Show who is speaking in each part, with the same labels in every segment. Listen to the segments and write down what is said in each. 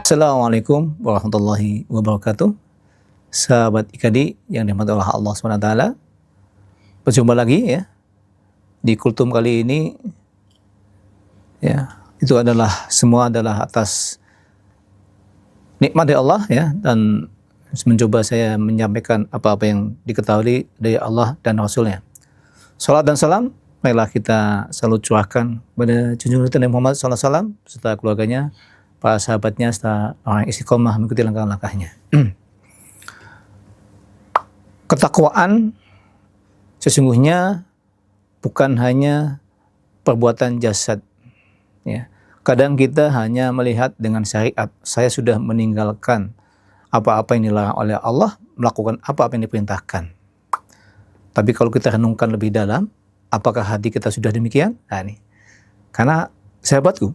Speaker 1: Assalamualaikum warahmatullahi wabarakatuh. Sahabat IKADI yang dirahmati oleh Allah SWT. Berjumpa lagi ya di Kultum kali ini. Ya, itu semua adalah atas nikmat dari Allah ya, dan mencoba saya menyampaikan apa-apa yang diketahui dari Allah dan Rasulnya. Salat dan salam marilah kita selalu curahkan pada junjungan Nabi Muhammad SAW serta keluarganya, para sahabatnya, serta orang istiqomah mengikuti langkah-langkahnya. Ketakwaan sesungguhnya bukan hanya perbuatan jasad. Ya. Kadang kita hanya melihat dengan syariat, saya sudah meninggalkan apa-apa yang dilarang oleh Allah, melakukan apa-apa yang diperintahkan. Tapi kalau kita renungkan lebih dalam, apakah hati kita sudah demikian? Nah ini, karena sahabatku,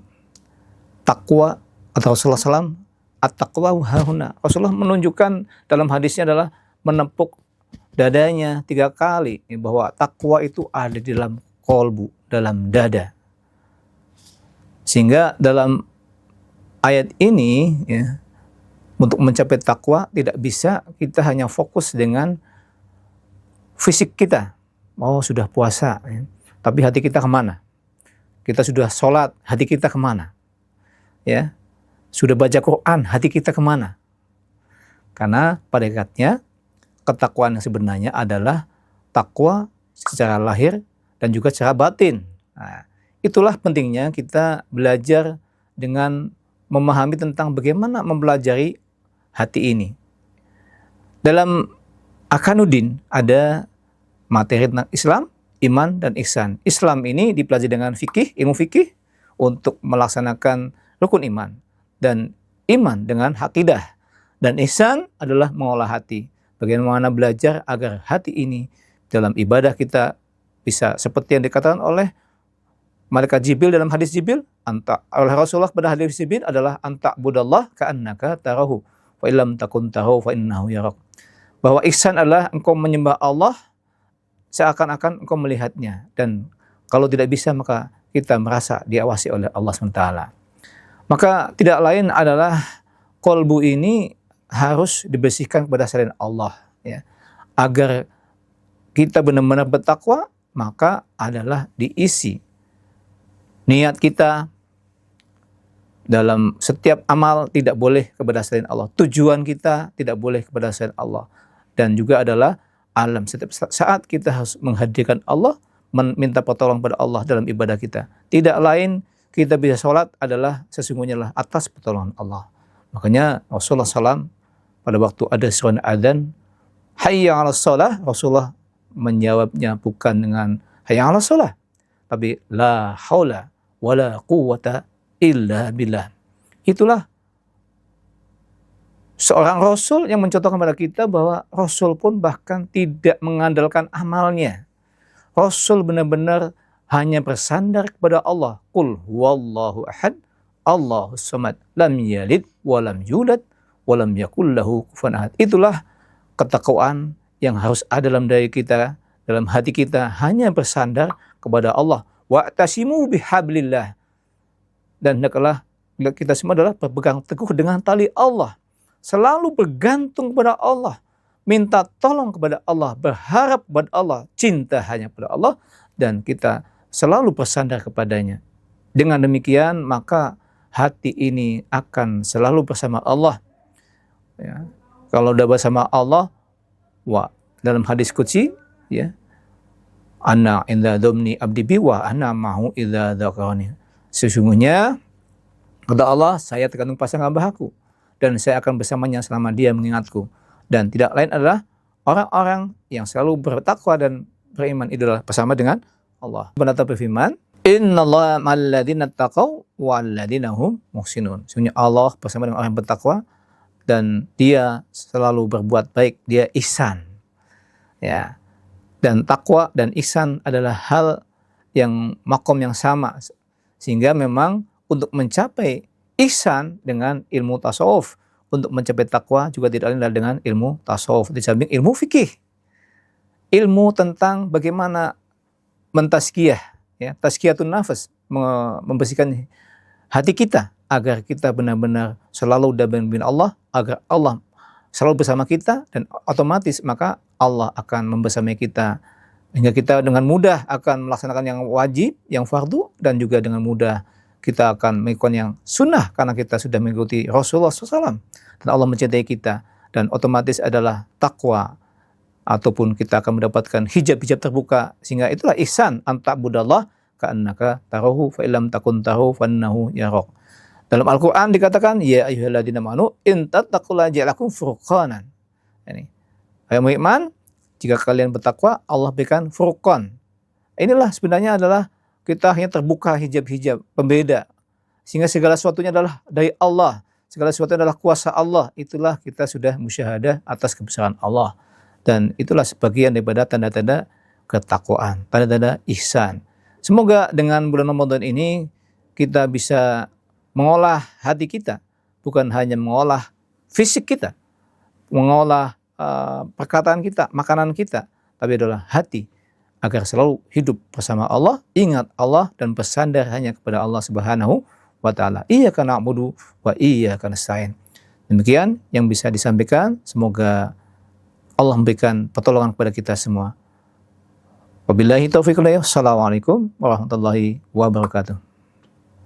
Speaker 1: takwa atau Rasulullah SAW, at-taqwa hahuna. Rasulullah menunjukkan dalam hadisnya adalah menepuk dadanya 3 kali bahwa takwa itu ada di dalam kolbu, dalam dada. Sehingga dalam ayat ini ya, untuk mencapai takwa tidak bisa kita hanya fokus dengan fisik kita. Oh sudah puasa, ya. Tapi hati kita kemana? Kita sudah sholat, hati kita kemana? Ya, sudah baca Quran, hati kita kemana? Karena pada hakikatnya ketakwaan yang sebenarnya adalah takwa secara lahir dan juga secara batin. Nah, itulah pentingnya kita belajar dengan memahami tentang bagaimana mempelajari hati ini. Dalam Akanuddin ada materi tentang Islam, iman, dan ihsan. Islam ini dipelajari dengan fikih, ilmu fikih untuk melaksanakan rukun iman. Dan iman dengan akidah. Dan ihsan adalah mengolah hati. Bagaimana belajar agar hati ini dalam ibadah kita bisa seperti yang dikatakan oleh malaikat Jibril dalam hadis Jibril, oleh Rasulullah pada hadis Jibril adalah anta'budallah ka'annaka tarahu wa illam takun tarahu fa innahu yarak. Bahwa ihsan adalah engkau menyembah Allah seakan-akan engkau melihatnya, dan kalau tidak bisa maka kita merasa diawasi oleh Allah SWT. Maka tidak lain adalah kolbu ini harus dibersihkan kepada selain Allah ya. Agar kita benar-benar bertakwa, maka adalah diisi niat kita dalam setiap amal tidak boleh kepada selain Allah. Tujuan kita tidak boleh kepada selain Allah. Dan juga adalah alam setiap saat kita harus menghadirkan Allah, meminta pertolongan pada Allah dalam ibadah kita. Tidak lain kita bisa sholat adalah sesungguhnya lah atas pertolongan Allah. Makanya Rasulullah SAW pada waktu ada seruan adzan, hayya 'alas shalah, Rasulullah menjawabnya bukan dengan hayya 'alas shalah, tapi la haula wala quwwata illa billah. Itulah seorang Rasul yang mencontohkan kepada kita bahwa Rasul pun bahkan tidak mengandalkan amalnya. Rasul benar-benar hanya bersandar kepada Allah. Qul huwallahu ahad, Allahus samad, lam yalid wa lam yulad wa lam yakul lahu kufuwan ahad. Itulah ketakwaan yang harus ada dalam diri kita, dalam hati kita, hanya bersandar kepada Allah. Wa'tasimu bihablillah. Dan hendaklah kita semua adalah berpegang teguh dengan tali Allah. Selalu bergantung kepada Allah, minta tolong kepada Allah, berharap kepada Allah, cinta hanya kepada Allah, dan kita selalu bersandar kepadanya. Dengan demikian maka hati ini akan selalu bersama Allah. Ya. Kalau sudah bersama Allah, dalam hadis qudsi, ya, ana inda dhamni abdi bi wa ana ma'hu idza dzakarani. Sesungguhnya kata Allah, saya tergantung pasangan hambaku dan saya akan bersamanya selama dia mengingatku. Dan tidak lain adalah orang-orang yang selalu bertakwa dan beriman itu adalah bersama dengan Allah. Benar berfirman, innallaha ma'al ladzina taqaw wal ladzina hum muhsinun. Sesungguhnya Allah bersama dengan orang yang bertakwa dan dia selalu berbuat baik, dia ihsan. Ya. Dan takwa dan ihsan adalah hal yang makom yang sama. Sehingga memang untuk mencapai ihsan dengan ilmu tasawuf, untuk mencapai takwa juga tidak lain dengan ilmu tasawuf, di samping ilmu fikih. Ilmu tentang bagaimana mentazkiyah, ya, tazkiyatun nafas, membersihkan hati kita agar kita benar-benar selalu dalam bimbingan Allah, agar Allah selalu bersama kita, dan otomatis maka Allah akan membersamai kita hingga kita dengan mudah akan melaksanakan yang wajib, yang fardu, dan juga dengan mudah kita akan melakukan yang sunnah karena kita sudah mengikuti Rasulullah SAW, dan Allah mencintai kita, dan otomatis adalah takwa, ataupun kita akan mendapatkan hijab-hijab terbuka, sehingga itulah ihsan, anta'budallah ka'annaka tarahu fa illam takun tarahu fannahu yarak. Dalam Al-Quran dikatakan, ya ayyuhalladzina amanu in tattaqullaha yaj'al lakum furqanan. Ini, hai beriman, jika kalian bertakwa, Allah berikan furqan. Inilah sebenarnya adalah kita hanya terbuka hijab-hijab pembeda, sehingga segala sesuatunya adalah dari Allah, segala sesuatunya adalah kuasa Allah. Itulah kita sudah musyahadah atas kebesaran Allah, dan itulah sebagian daripada tanda-tanda ketakwaan, tanda-tanda ihsan. Semoga dengan bulan Ramadan ini kita bisa mengolah hati kita, bukan hanya mengolah fisik kita, mengolah perkataan kita, makanan kita, tapi adalah hati, agar selalu hidup bersama Allah, ingat Allah, dan bersandar hanya kepada Allah Subhanahu wa Ta'ala. Iyyaka na'budu wa iyyaka nasta'in. Demikian yang bisa disampaikan, semoga Allah memberikan pertolongan kepada kita semua. Wabillahi taufiq wal hidayah. Assalamualaikum warahmatullahi wabarakatuh.